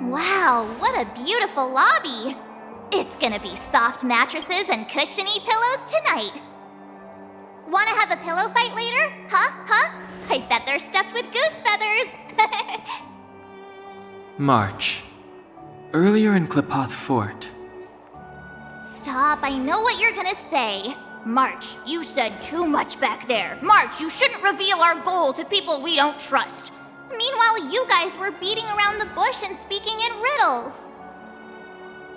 Wow, what a beautiful lobby! It's gonna be soft mattresses and cushiony pillows tonight. Wanna have a pillow fight later? Huh? I bet they're stuffed with goose feathers! March. Earlier in Klipoth Fort. Stop, I know what you're gonna say. March, you said too much back there. March, you shouldn't reveal our goal to people we don't trust. Meanwhile, you guys were beating around the bush and speaking in riddles.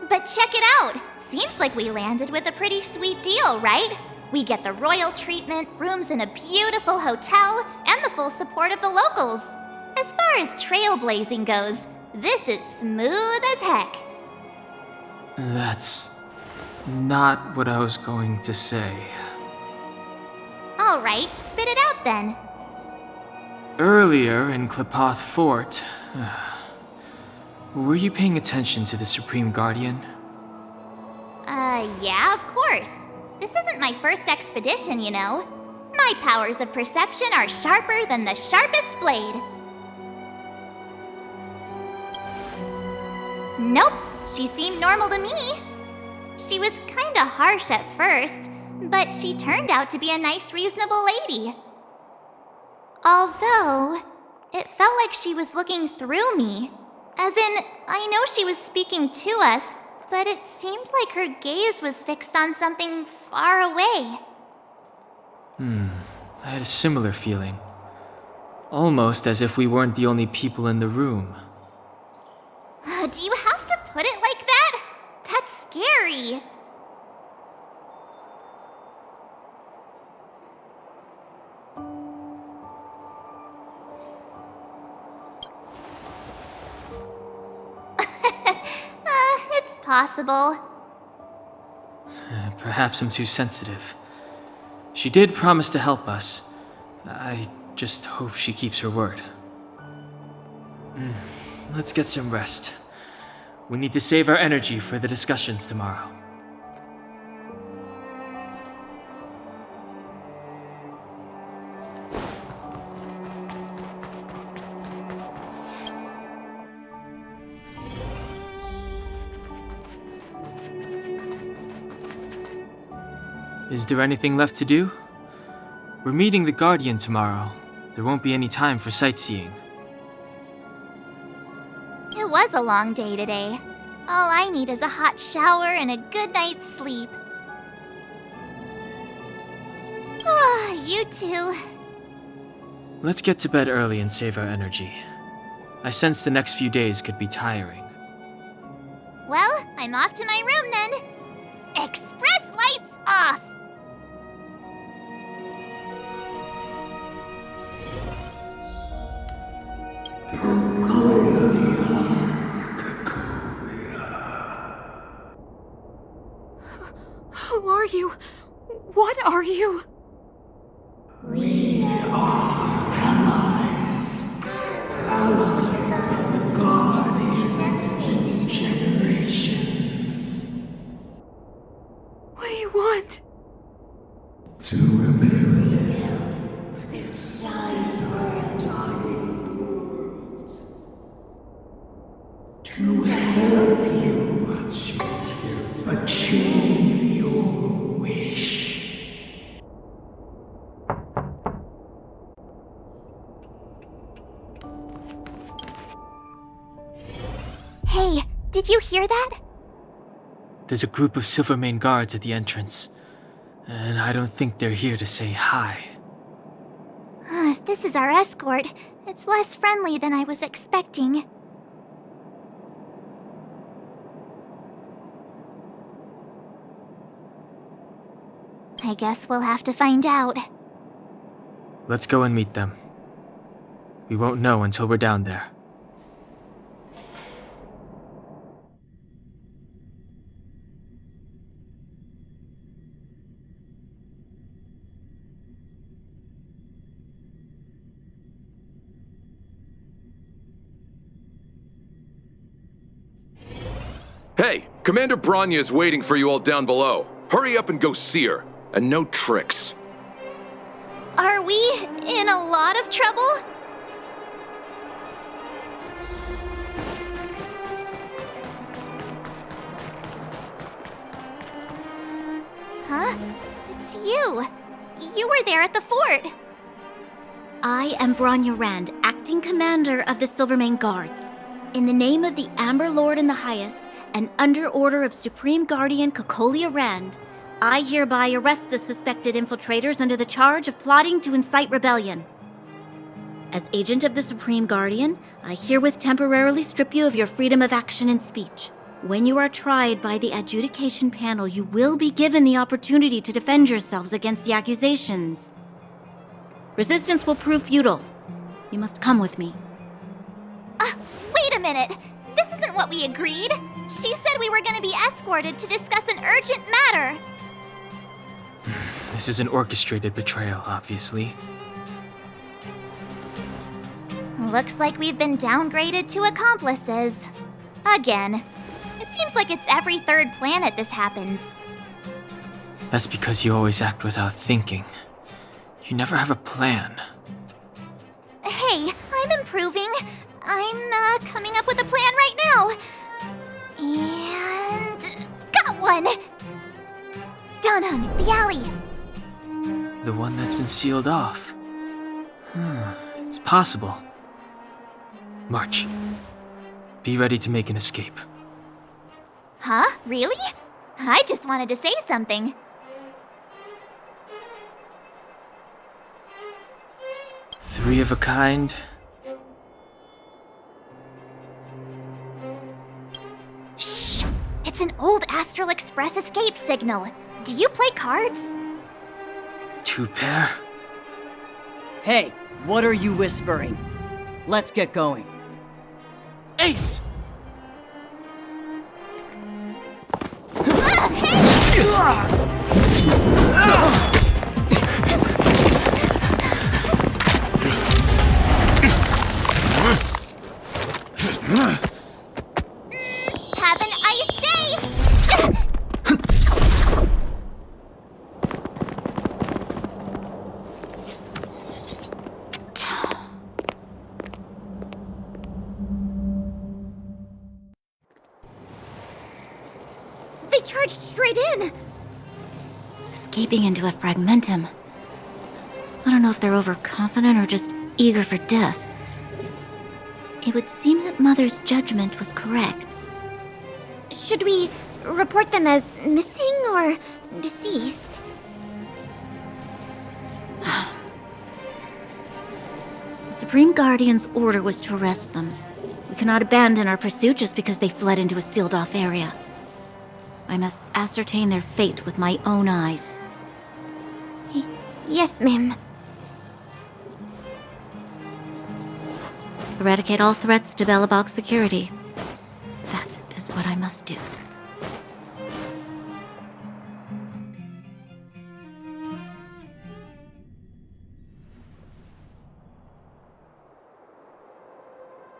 But check it out. Seems like we landed with a pretty sweet deal, right? We get the royal treatment, rooms in a beautiful hotel, and the full support of the locals. As far as trailblazing goes, this is smooth as heck. That's not what I was going to say. All right, spit it out then. Earlier in Klipoth Fort, were you paying attention to the Supreme Guardian? Yeah, of course. This isn't my first expedition, you know. My powers of perception are sharper than the sharpest blade. Nope, she seemed normal to me. She was kinda harsh at first, but she turned out to be a nice, reasonable lady. Although, it felt like she was looking through me. As in, I know she was speaking to us, but it seemed like her gaze was fixed on something far away. I had a similar feeling. Almost as if we weren't the only people in the room. Do you have to put it like that? That's scary. It's possible. Perhaps I'm too sensitive. She did promise to help us. I just hope she keeps her word. Let's get some rest. We need to save our energy for the discussions tomorrow. Is there anything left to do? We're meeting the Guardian tomorrow. There won't be any time for sightseeing. It was a long day today. All I need is a hot shower and a good night's sleep. You too. Let's get to bed early and save our energy. I sense the next few days could be tiring. Well, I'm off to my room then. Express lights off! Who are you? What are you? We are allies. Allies of the Guardians in generations. What do you want? To rebuild its giant dying world. To help you achieve your wish. Hey, did you hear that? There's a group of Silvermane guards at the entrance, and I don't think they're here to say hi. If this is our escort, it's less friendly than I was expecting. I guess we'll have to find out. Let's go and meet them. We won't know until we're down there. Hey, Commander Bronya is waiting for you all down below. Hurry up and go see her. And no tricks. Are we in a lot of trouble? Huh? It's you. You were there at the fort. I am Bronya Rand, acting commander of the Silvermane Guards. In the name of the Amber Lord in the Highest, and under order of Supreme Guardian Cocolia Rand, I hereby arrest the suspected infiltrators under the charge of plotting to incite rebellion. As agent of the Supreme Guardian, I herewith temporarily strip you of your freedom of action and speech. When you are tried by the adjudication panel, you will be given the opportunity to defend yourselves against the accusations. Resistance will prove futile. You must come with me. Wait a minute. This isn't what we agreed. She said we were going to be escorted to discuss an urgent matter. This is an orchestrated betrayal, obviously. Looks like we've been downgraded to accomplices. Again. It seems like it's every third planet this happens. That's because you always act without thinking. You never have a plan. Hey, I'm improving. I'm coming up with a plan right now. And got one! Down the alley. The one that's been sealed off. It's possible. March. Be ready to make an escape. Huh? Really? I just wanted to say something. Three of a kind. Shh! It's an old Astral Express escape signal. Do you play cards? Two pair. Hey, what are you whispering? Let's get going. Ace! Have an ice day! They charged straight in! Escaping into a fragmentum. I don't know if they're overconfident or just eager for death. It would seem that Mother's judgment was correct. Should we report them as missing or deceased? The Supreme Guardian's order was to arrest them. We cannot abandon our pursuit just because they fled into a sealed-off area. I must ascertain their fate with my own eyes. Yes, ma'am. Eradicate all threats to Belobog's security. That is what I must do.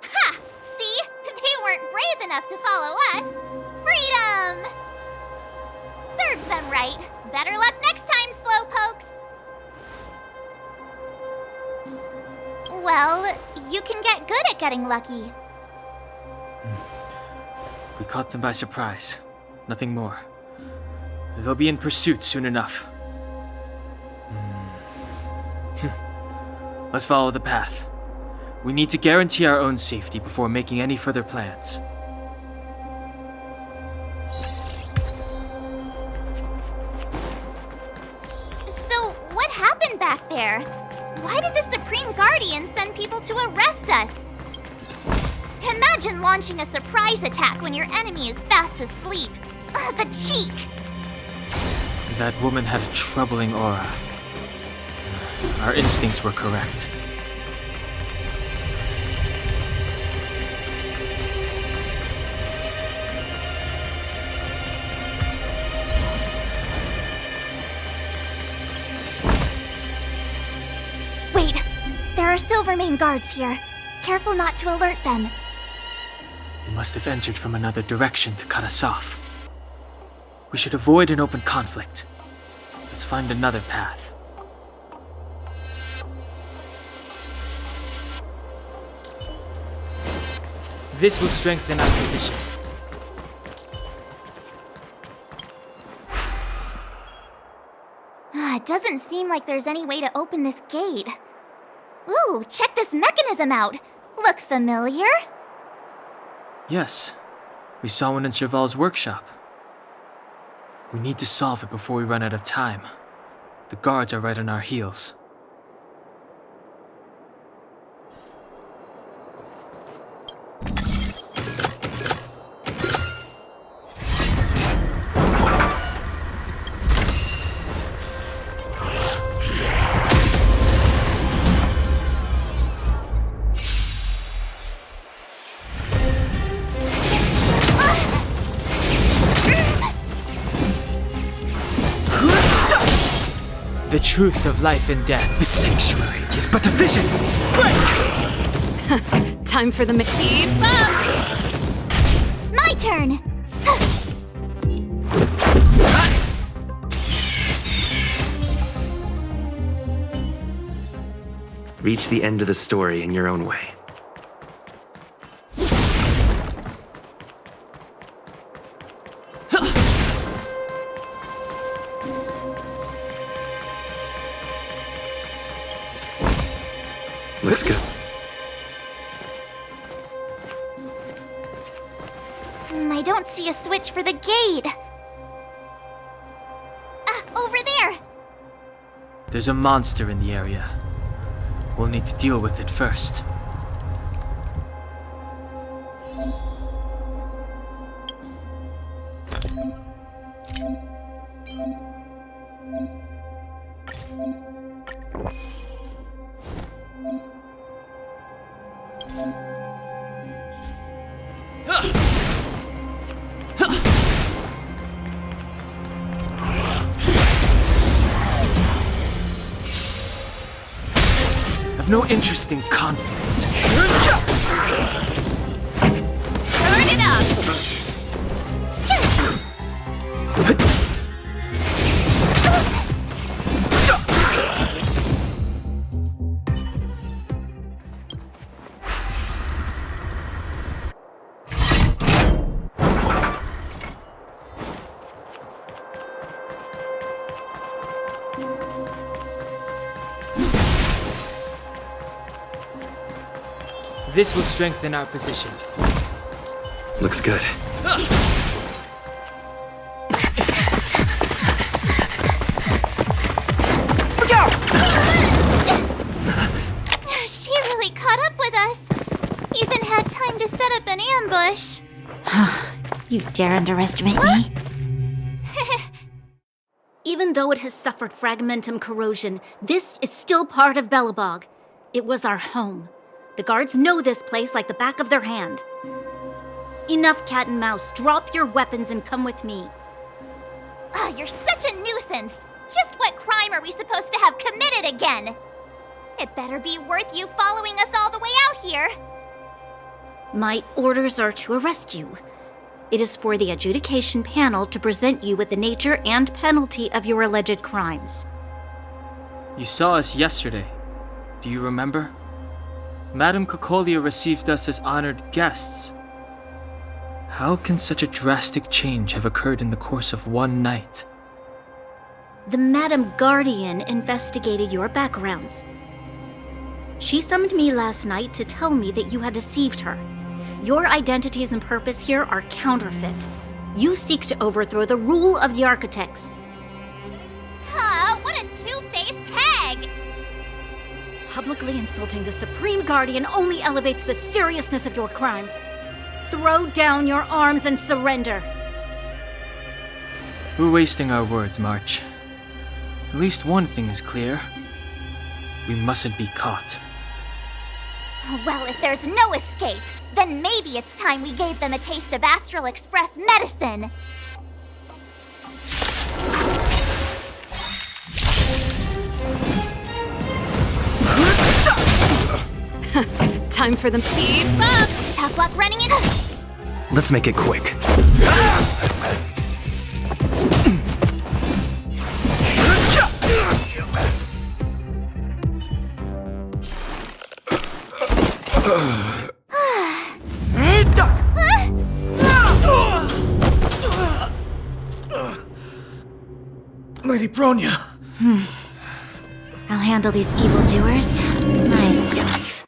Ha! See? They weren't brave enough to follow us. Freedom! Serves them right. Better luck next time, slowpokes. Well, you can get good at getting lucky. We caught them by surprise. Nothing more. They'll be in pursuit soon enough. Let's follow the path. We need to guarantee our own safety before making any further plans. So, what happened back there? Why did the Supreme Guardian send people to arrest us? Imagine launching a surprise attack when your enemy is fast asleep. The cheek! That woman had a troubling aura. Our instincts were correct. Wait, there are Silvermane guards here. Careful not to alert them. They must have entered from another direction to cut us off. We should avoid an open conflict. Let's find another path. This will strengthen our position. 'Cause doesn't seem like there's any way to open this gate. Ooh, check this mechanism out. Look familiar? Yes, we saw one in Serval's workshop. We need to solve it before we run out of time. The guards are right on our heels. The truth of life and death. The sanctuary is but a vision. Break! Time for the keep up! My turn! Reach the end of the story in your own way. Looks good. I don't see a switch for the gate. Over there! There's a monster in the area. We'll need to deal with it first. I've no interest in conflict. Turn it up! This will strengthen our position. Looks good. Look out! She really caught up with us. Even had time to set up an ambush. You dare underestimate me? Even though it has suffered fragmentum corrosion, this is still part of Belobog. It was our home. The guards know this place like the back of their hand. Enough cat and mouse. Drop your weapons and come with me. You're such a nuisance. Just what crime are we supposed to have committed again? It better be worth you following us all the way out here. My orders are to arrest you. It is for the adjudication panel to present you with the nature and penalty of your alleged crimes. You saw us yesterday. Do you remember? Madame Cocolia received us as honored guests. How can such a drastic change have occurred in the course of one night? The Madam Guardian investigated your backgrounds. She summoned me last night to tell me that you had deceived her. Your identities and purpose here are counterfeit. You seek to overthrow the rule of the architects. What a two-faced hag! Publicly insulting the Supreme Guardian only elevates the seriousness of your crimes. Throw down your arms and surrender. We're wasting our words, March. At least one thing is clear. We mustn't be caught. Well, if there's no escape, then maybe it's time we gave them a taste of Astral Express medicine. Time for the keep up! Tough luck running in. Let's make it quick. Lady Bronya. handle these evildoers myself.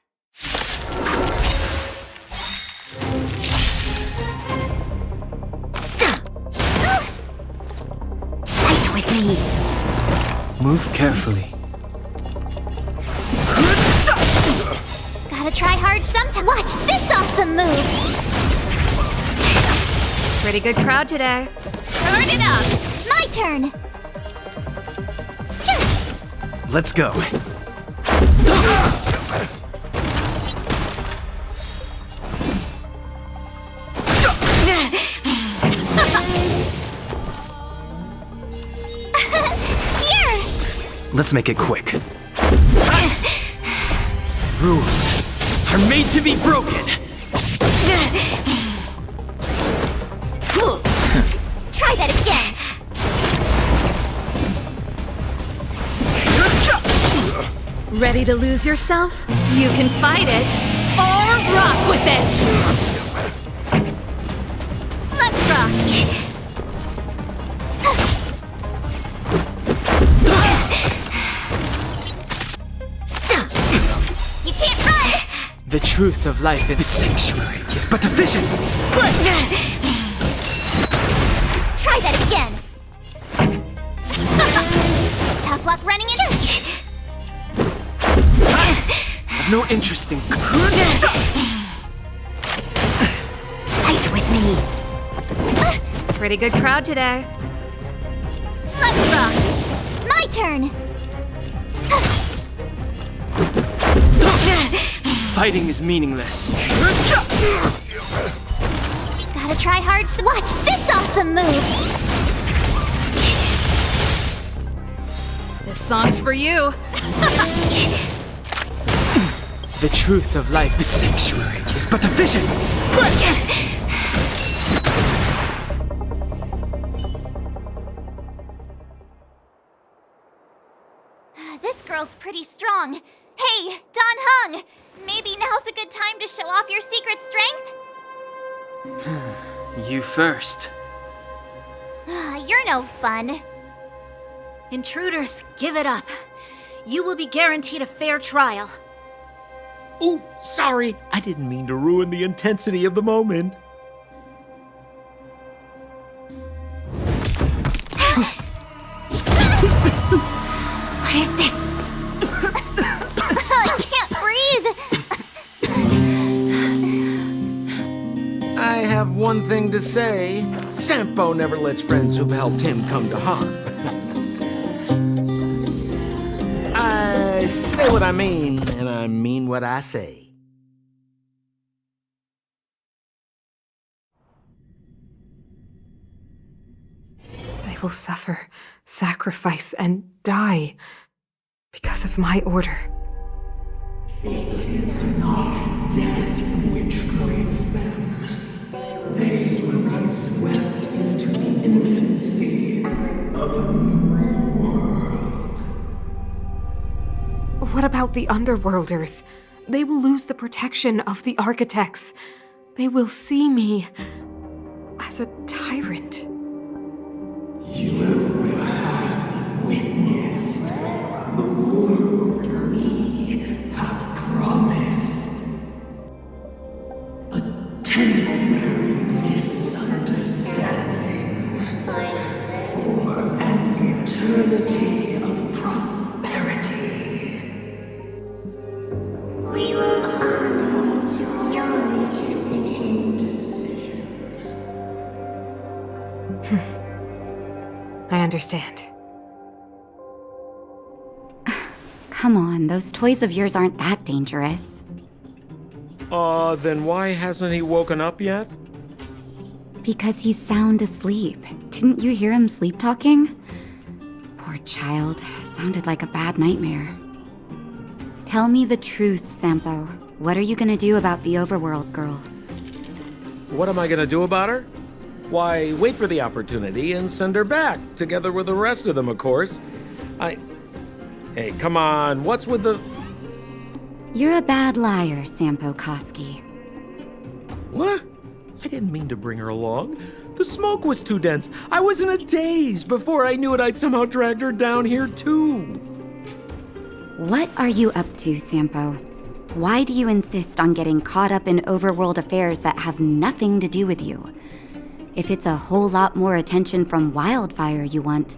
Fight with me. Move carefully. Gotta try hard sometime. Watch this awesome move! Pretty good crowd today. Turn it up! My turn! Let's go. Here! Let's make it quick. Rules are made to be broken. Try that again! Ready to lose yourself? You can fight it, or rock with it! Let's rock! You can't run! The truth of life in The sanctuary is but a vision. Try that again! Tough luck running into it! I've no interest in. Fight with me. Pretty good crowd today. Let's rock! My turn! Fighting is meaningless. Gotta try hard. Watch this awesome move! This song's for you. The truth of life. The sanctuary is but a vision. This girl's pretty strong. Hey, Don Hung! Maybe now's a good time to show off your secret strength? You first. You're no fun. Intruders, give it up. You will be guaranteed a fair trial. Ooh, sorry. I didn't mean to ruin the intensity of the moment. What is this? I can't breathe! I have one thing to say. Sampo never lets friends who've helped him come to harm. I say what I mean, and I mean what I say. They will suffer, sacrifice, and die because of my order. It is not death which frees them. They will be swept into the infancy of a new world. What about the Underworlders? They will lose the protection of the architects. They will see me as a tyrant. You have witnessed the world we have promised. A temporary misunderstanding for an eternity of prosperity. We will honor your decision. I understand. Come on, those toys of yours aren't that dangerous. Then why hasn't he woken up yet? Because he's sound asleep. Didn't you hear him sleep talking? Poor child. Sounded like a bad nightmare. Tell me the truth, Sampo. What are you gonna do about the overworld girl? What am I gonna do about her? Why, wait for the opportunity and send her back, together with the rest of them, of course. Hey, come on, what's with the... You're a bad liar, Sampo Koski. What? I didn't mean to bring her along. The smoke was too dense. I was in a daze. Before I knew it, I'd somehow dragged her down here, too. What are you up to, Sampo? Why do you insist on getting caught up in overworld affairs that have nothing to do with you? If it's a whole lot more attention from Wildfire you want,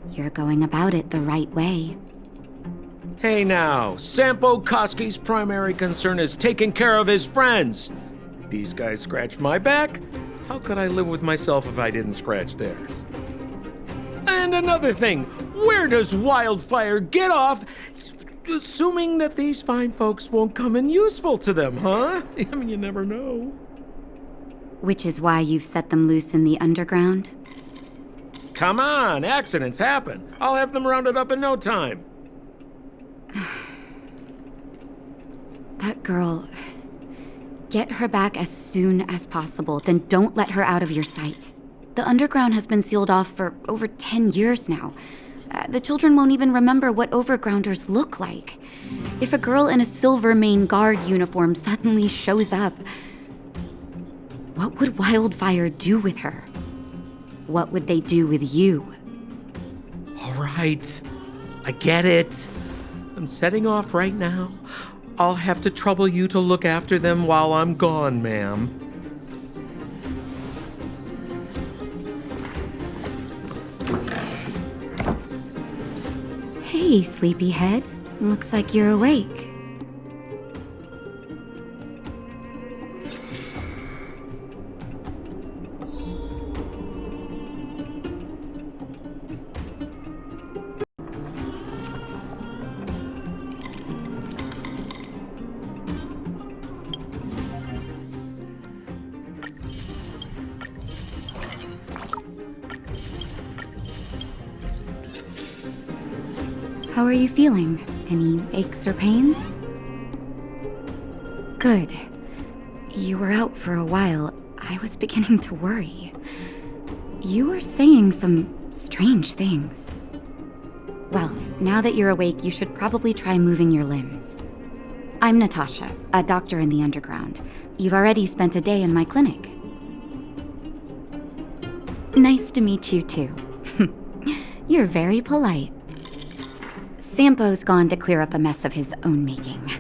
you're going about it the right way. Hey now, Sampo Koski's primary concern is taking care of his friends. These guys scratched my back. How could I live with myself if I didn't scratch theirs? And another thing, where does Wildfire get off assuming that these fine folks won't come in useful to them, huh? I mean, you never know. Which is why you've set them loose in the underground? Come on, accidents happen. I'll have them rounded up in no time. That girl... Get her back as soon as possible, then don't let her out of your sight. The underground has been sealed off for over 10 years now. The children won't even remember what overgrounders look like. If a girl in a Silvermane Guard uniform suddenly shows up, what would Wildfire do with her? What would they do with you? All right, I get it. I'm setting off right now. I'll have to trouble you to look after them while I'm gone, ma'am. Hey, sleepyhead. Looks like you're awake. How are you feeling? Any aches or pains? Good. You were out for a while. I was beginning to worry. You were saying some strange things. Well, now that you're awake, you should probably try moving your limbs. I'm Natasha, a doctor in the underground. You've already spent a day in my clinic. Nice to meet you, too. You're very polite. Sampo's gone to clear up a mess of his own making,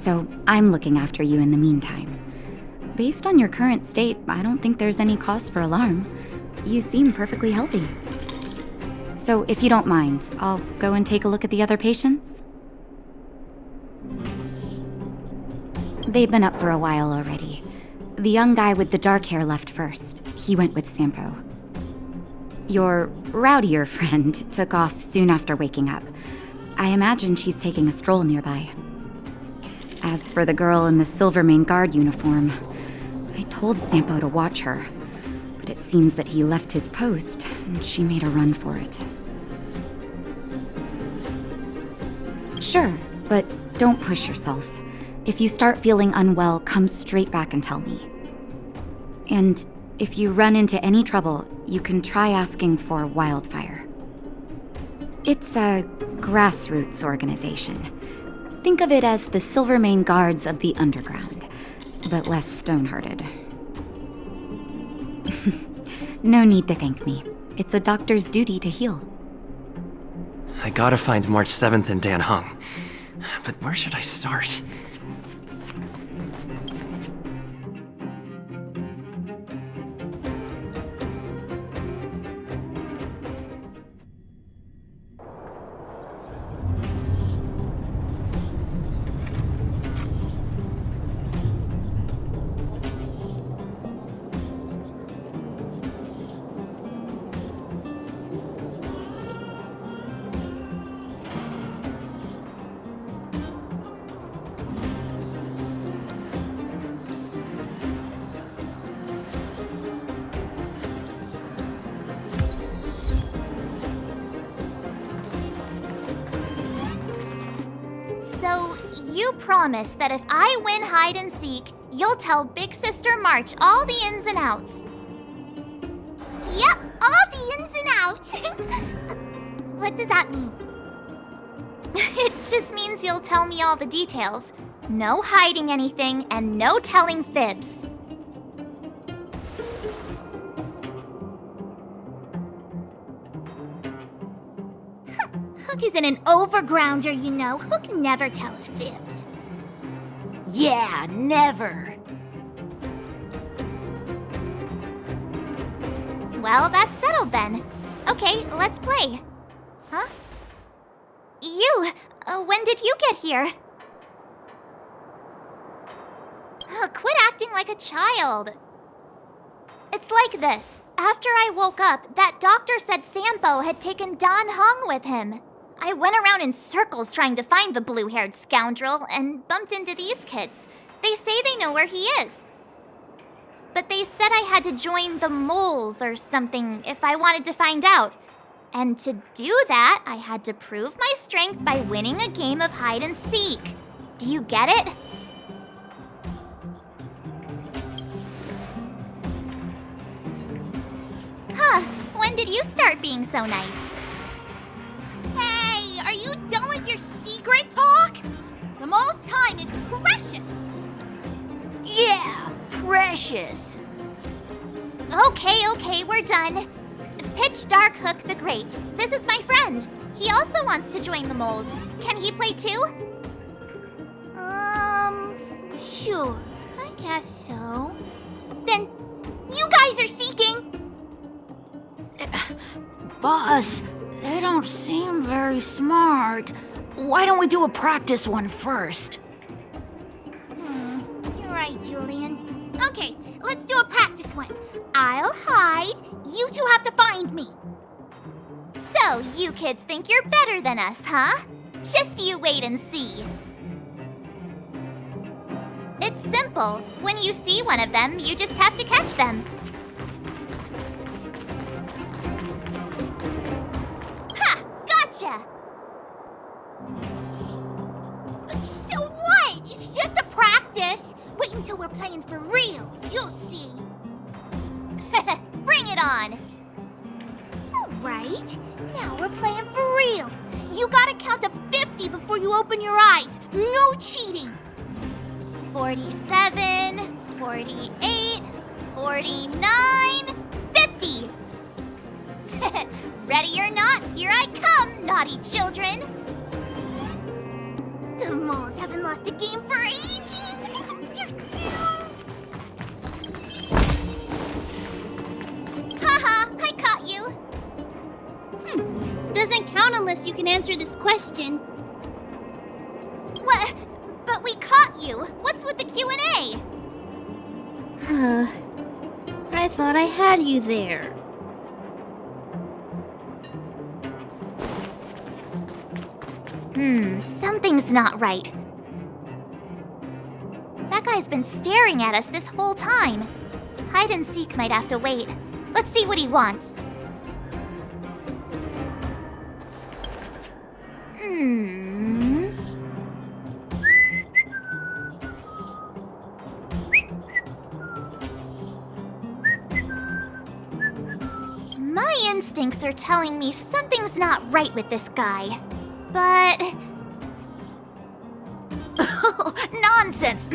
so I'm looking after you in the meantime. Based on your current state, I don't think there's any cause for alarm. You seem perfectly healthy. So if you don't mind, I'll go and take a look at the other patients. They've been up for a while already. The young guy with the dark hair left first. He went with Sampo. Your rowdier friend took off soon after waking up. I imagine she's taking a stroll nearby. As for the girl in the Silvermane Guard uniform, I told Sampo to watch her, but it seems that he left his post and she made a run for it. Sure, but don't push yourself. If you start feeling unwell, come straight back and tell me. And if you run into any trouble, you can try asking for Wildfire. It's a grassroots organization. Think of it as the Silvermane Guards of the Underground, but less stone-hearted. No need to thank me. It's a doctor's duty to heal. I gotta find March 7th in Dan Hung. But where should I start? So, you promise that if I win hide and seek, you'll tell Big Sister March all the ins and outs. Yep, all the ins and outs. What does that mean? It just means you'll tell me all the details. No hiding anything and no telling fibs. Hook isn't an overgrounder, you know. Hook never tells fibs. Yeah, never. Well, that's settled then. Okay, let's play. Huh? When did you get here? Quit acting like a child. It's like this. After I woke up, that doctor said Sampo had taken Dan Hung with him. I went around in circles trying to find the blue-haired scoundrel and bumped into these kids. They say they know where he is. But they said I had to join the moles or something if I wanted to find out. And to do that, I had to prove my strength by winning a game of hide and seek. Do you get it? Huh, when did you start being so nice? Hey, are you done with your secret talk? The most time is precious. Yeah, precious. Okay, we're done. Pitch Dark Hook the Great. This is my friend. He also wants to join the moles. Can he play too? Sure. I guess so. Then, you guys are seeking? Boss, they don't seem very smart. Why don't we do a practice one first? You're right, Julian. Okay, let's do a practice one. I'll hide. You two have to find me. So, you kids think you're better than us, huh? Just you wait and see. It's simple. When you see one of them, you just have to catch them. Ha! Gotcha! So what? It's just a practice. Wait until we're playing for real. You'll see. Bring it on! All right. Now we're playing for real. You gotta count to 50 before you open your eyes. No cheating. 47, 48, 49, 50! Ready or not, here I come, naughty children! The moles haven't lost a game for ages. You're doomed. Haha, I caught you! Doesn't count unless you can answer this question. What? But we caught you! What's with the Q&A? I thought I had you there. Something's not right. That guy's been staring at us this whole time. Hide and seek might have to wait. Let's see what he wants. My instincts are telling me something's not right with this guy. But... Nonsense!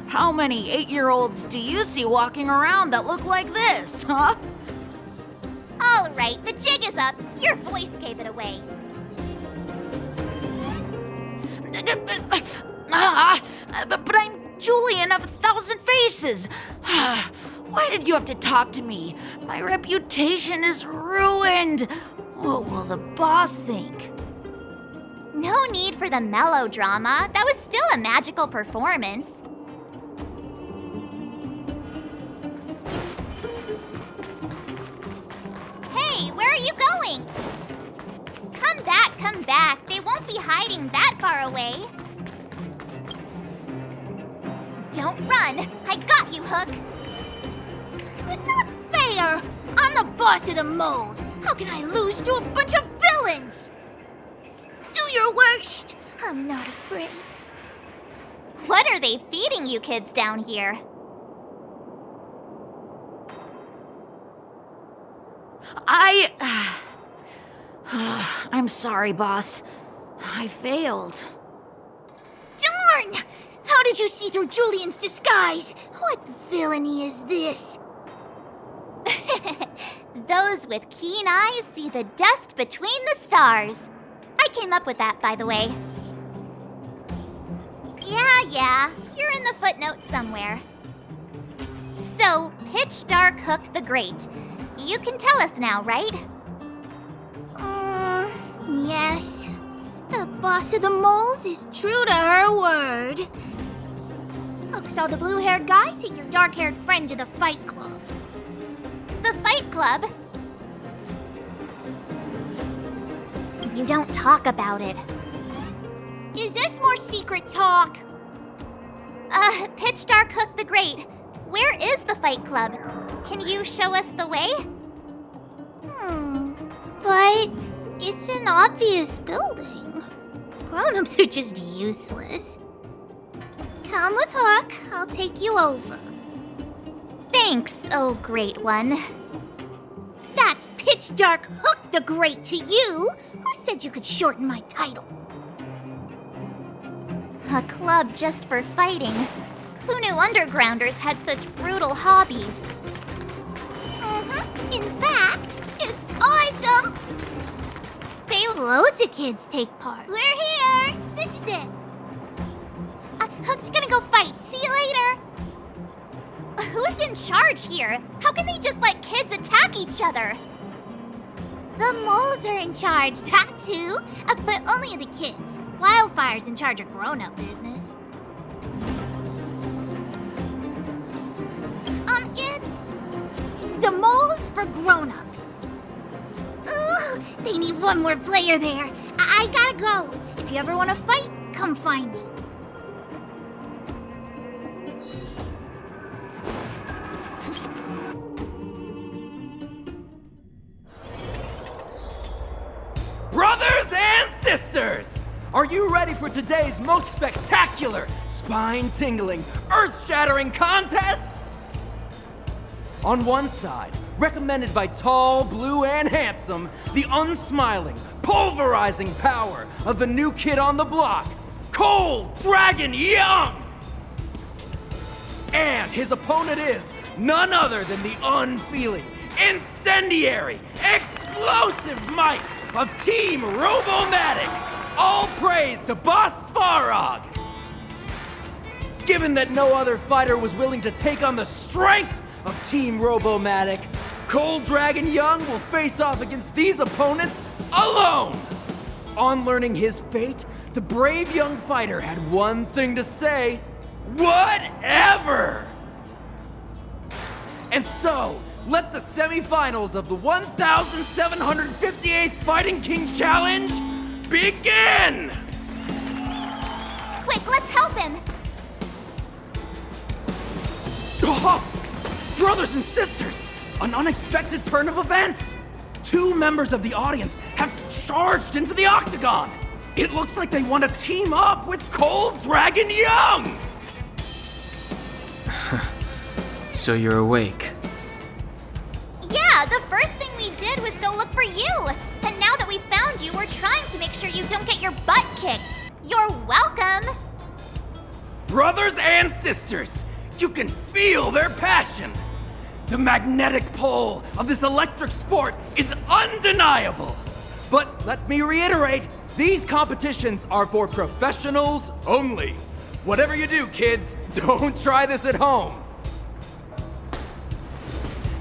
How many 8-year-olds do you see walking around that look like this, huh? All right, the jig is up. Your voice gave it away. But I'm Julian of 1,000 Faces. Why did you have to talk to me? My reputation is ruined. What will the boss think? No need for the melodrama. That was still a magical performance. Hey, where are you going? Come back. They won't be hiding that far away. Don't run. I got you, Hook. Not fair. I'm the boss of the moles. How can I lose to a bunch of villains? Do your worst. I'm not afraid. What are they feeding you kids down here? I'm sorry, boss. I failed. Darn! How did you see through Julian's disguise? What villainy is this? Those with keen eyes see the dust between the stars. came up with that, by the way. Yeah, you're in the footnotes somewhere. So, Pitch Dark Hook the Great. You can tell us now, right? Yes. The boss of the moles is true to her word. Hook saw the blue-haired guy take your dark-haired friend to the Fight Club. The Fight Club? You don't talk about it. Is this more secret talk? Pitch Dark Hook the Great. Where is the Fight Club? Can you show us the way? But it's an obvious building. Grown-ups are just useless. Come with Hook, I'll take you over. Thanks, oh great one. That's Pitch Dark Hook the Great to you. Who said you could shorten my title? A club just for fighting. Who knew undergrounders had such brutal hobbies? In fact, it's awesome. Loads of kids take part. We're here. This is it. Hook's gonna go fight. See you later. Who's in charge here? How can they just let kids attack each other? The moles are in charge, that's who. But only the kids. Wildfire's in charge of grown-up business. It's the moles for grown-ups. Ooh, they need one more player there. I gotta go. If you ever want to fight, come find me. Brothers and sisters! Are you ready for today's most spectacular, spine-tingling, earth-shattering contest? On one side, recommended by tall, blue, and handsome, the unsmiling, pulverizing power of the new kid on the block, Cold Dragon Young! And his opponent is none other than the unfeeling, incendiary, explosive might of Team Robomatic! All praise to Boss Svarog! Given that no other fighter was willing to take on the strength of Team Robomatic, Cold Dragon Young will face off against these opponents alone! On learning his fate, the brave young fighter had one thing to say: whatever! And so, let the semifinals of the 1758th Fighting King Challenge begin! Quick, let's help him! Oh, brothers and sisters, an unexpected turn of events! Two members of the audience have charged into the octagon! It looks like they want to team up with Cold Dragon Young! So you're awake. Yeah, the first thing we did was go look for you. And now that we found you, we're trying to make sure you don't get your butt kicked. You're welcome. Brothers and sisters, you can feel their passion. The magnetic pull of this electric sport is undeniable. But let me reiterate, these competitions are for professionals only. Whatever you do, kids, don't try this at home.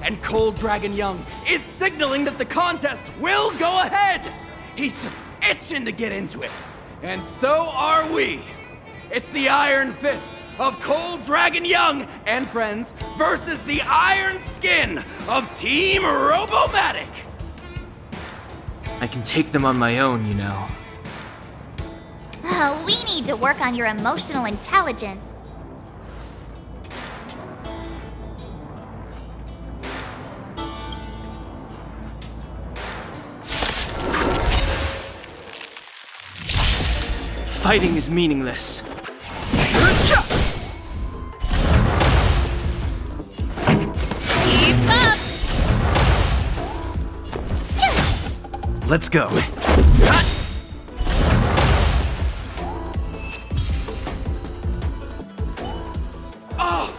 And Cold Dragon Young is signaling that the contest will go ahead. He's just itching to get into it. And so are we. It's the Iron Fists of Cold Dragon Young and friends versus the Iron Skin of Team Robomatic. I can take them on my own, you know. We need to work on your emotional intelligence. Fighting is meaningless. Keep up! Let's go. Oh,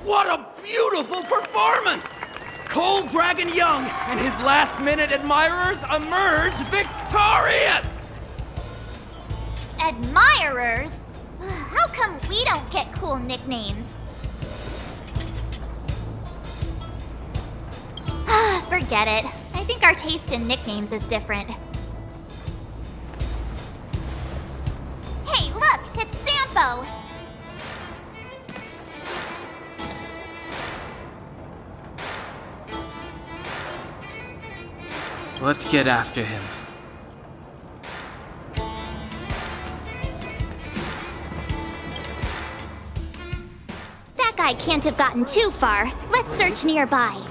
what a beautiful performance! Cold Dragon Young and his last-minute admirers emerge victorious! Admirers? How come we don't get cool nicknames? Forget it. I think our taste in nicknames is different. Hey, look! It's Sampo! Let's get after him. That guy can't have gotten too far. Let's search nearby.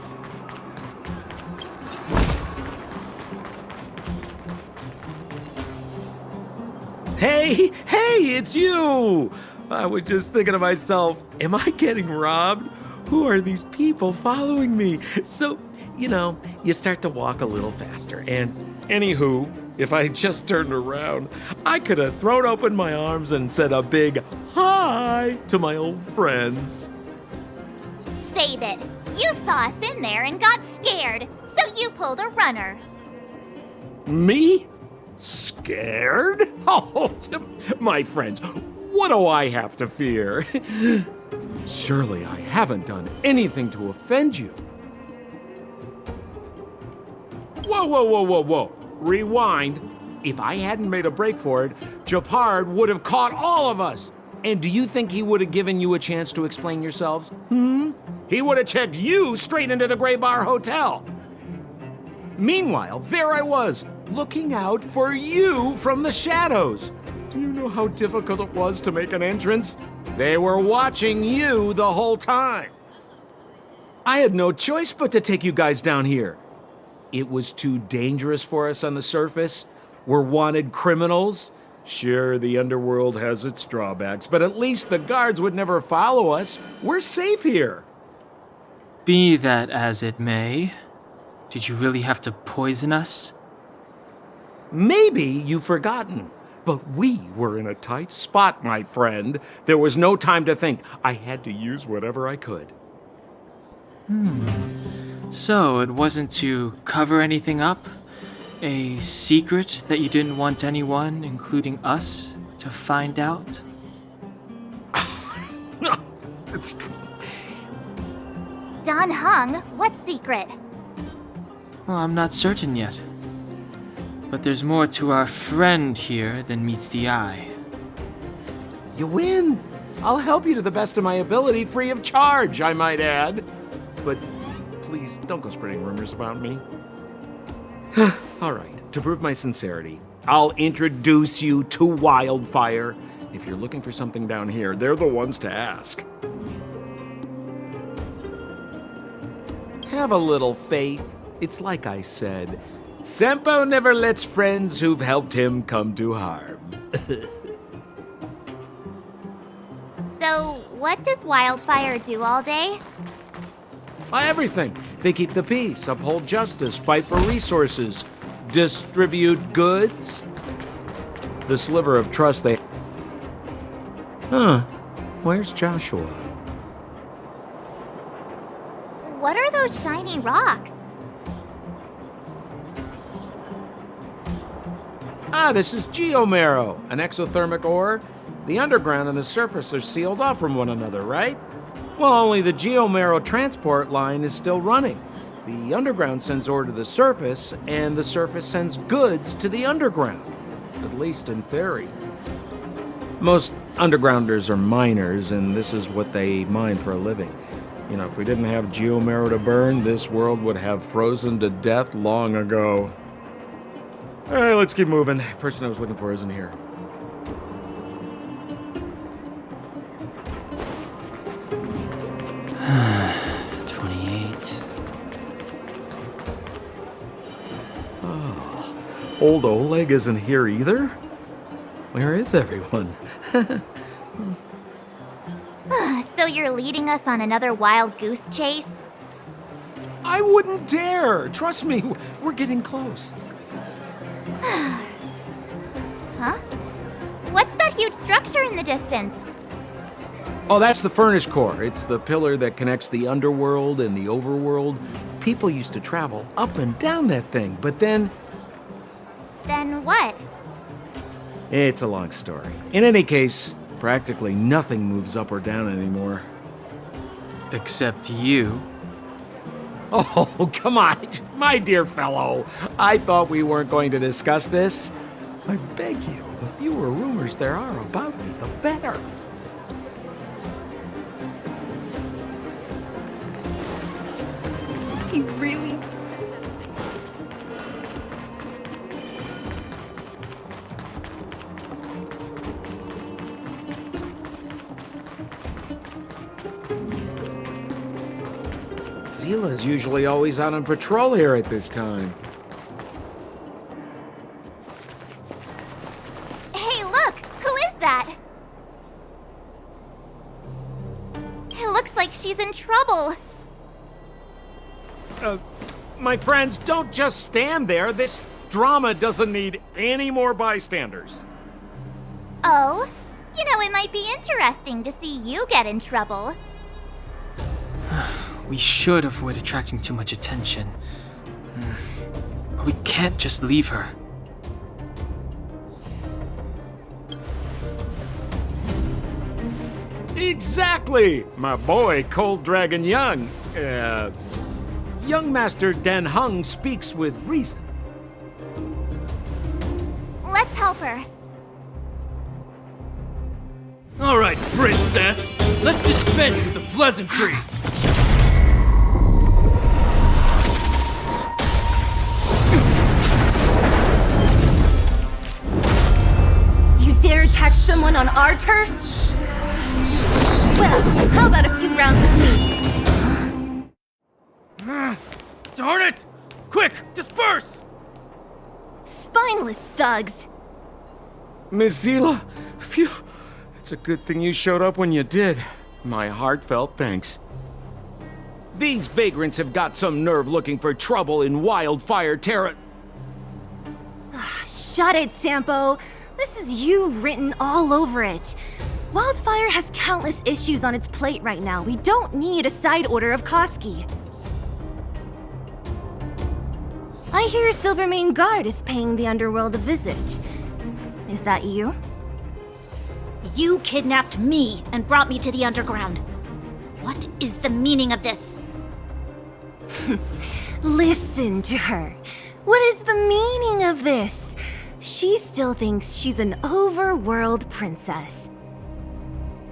Hey, it's you! I was just thinking to myself, am I getting robbed? Who are these people following me? So, you start to walk a little faster. And anywho, if I had just turned around, I could have thrown open my arms and said a big hi to my old friends. Save it. You saw us in there and got scared, so you pulled a runner. Me? Scared? Oh, my friends, what do I have to fear? Surely I haven't done anything to offend you. Whoa. Rewind. If I hadn't made a break for it, Japard would have caught all of us. And do you think he would have given you a chance to explain yourselves? He would have checked you straight into the Gray Bar Hotel. Meanwhile, there I was, looking out for you from the shadows. Do you know how difficult it was to make an entrance? They were watching you the whole time. I had no choice but to take you guys down here. It was too dangerous for us on the surface. We're wanted criminals. Sure, the underworld has its drawbacks, but at least the guards would never follow us. We're safe here. Be that as it may, did you really have to poison us? Maybe you've forgotten, but we were in a tight spot, my friend. There was no time to think. I had to use whatever I could. So it wasn't to cover anything up? A secret that you didn't want anyone, including us, to find out? No, it's... Don Hung, what secret? Well, I'm not certain yet. But there's more to our friend here than meets the eye. You win. I'll help you to the best of my ability, free of charge, I might add. But please, don't go spreading rumors about me. All right, to prove my sincerity, I'll introduce you to Wildfire. If you're looking for something down here, they're the ones to ask. Have a little faith. It's like I said, Sempo never lets friends who've helped him come to harm. So, what does Wildfire do all day? Everything. They keep the peace, uphold justice, fight for resources, distribute goods. The sliver of trust they... Where's Joshua? What are those shiny rocks? This is geomarrow, an exothermic ore. The underground and the surface are sealed off from one another, right? Well, only the geomarrow transport line is still running. The underground sends ore to the surface, and the surface sends goods to the underground. At least in theory. Most undergrounders are miners, and this is what they mine for a living. You know, if we didn't have geomarrow to burn, this world would have frozen to death long ago. All right, let's keep moving. The person I was looking for isn't here. Old Oleg isn't here either? Where is everyone? So you're leading us on another wild goose chase? I wouldn't dare! Trust me, we're getting close. Huh? What's that huge structure in the distance? Oh, that's the furnace core. It's the pillar that connects the underworld and the overworld. People used to travel up and down that thing, but then... Then what? It's a long story. In any case, practically nothing moves up or down anymore. Except you. Oh, come on, my dear fellow. I thought we weren't going to discuss this. I beg you, the fewer rumors there are about me, the better. He really... Zila's usually always out on patrol here at this time. Hey, look! Who is that? It looks like she's in trouble. My friends, don't just stand there. This drama doesn't need any more bystanders. Oh? You know, it might be interesting to see you get in trouble. We should avoid attracting too much attention. But we can't just leave her. Exactly! My boy, Cold Dragon Young. Young Master Dan Hung speaks with reason. Let's help her. All right, princess. Let's dispense with the pleasantries. You dare attack someone on our turf? Well, how about a few rounds with me? Darn it! Quick, disperse! Spineless thugs. Miss Zila, phew. It's a good thing you showed up when you did. My heartfelt thanks. These vagrants have got some nerve looking for trouble in Wildfire Terra. Shut it, Sampo. This is you written all over it. Wildfire has countless issues on its plate right now. We don't need a side order of Koski. I hear Silvermane Guard is paying the Underworld a visit. Is that you? You kidnapped me and brought me to the underground. What is the meaning of this? Listen to her. What is the meaning of this? She still thinks she's an overworld princess.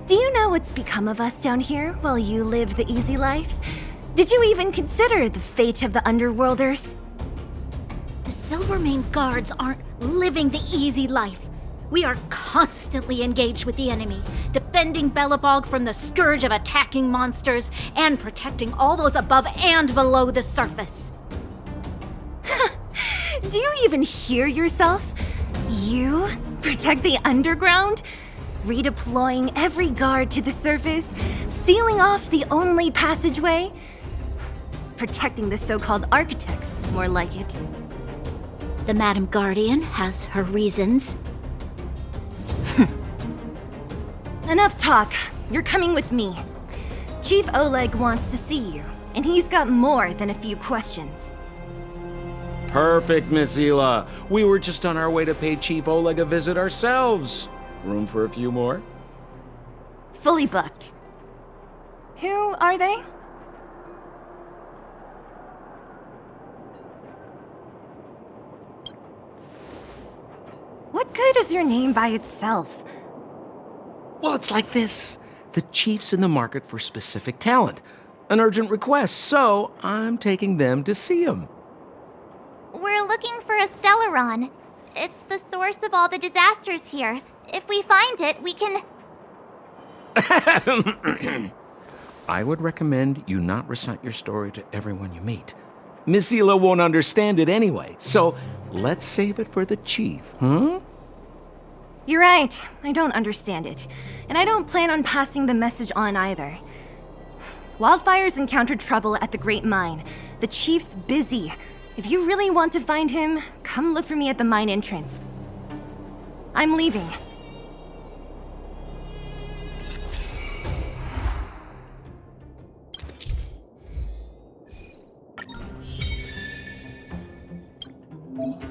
Do you know what's become of us down here while you live the easy life? Did you even consider the fate of the Underworlders? The Silvermane Guards aren't living the easy life. We are constantly engaged with the enemy, defending Belobog from the scourge of attacking monsters and protecting all those above and below the surface. Do you even hear yourself? You protect the underground? Redeploying every guard to the surface? Sealing off the only passageway? Protecting the so-called architects, more like it. The Madam Guardian has her reasons. Enough talk. You're coming with me. Chief Oleg wants to see you, and he's got more than a few questions. Perfect, Miss Zila. We were just on our way to pay Chief Oleg a visit ourselves. Room for a few more? Fully booked. Who are they? What good is your name by itself? Well, it's like this. The chief's in the market for specific talent. An urgent request, so I'm taking them to see him. We're looking for a Stellaron. It's the source of all the disasters here. If we find it, we can... I would recommend you not recite your story to everyone you meet. Miss Zila won't understand it anyway, so let's save it for the chief, huh? You're right. I don't understand it. And I don't plan on passing the message on either. Wildfire's encountered trouble at the Great Mine. The chief's busy. If you really want to find him, come look for me at the mine entrance. I'm leaving.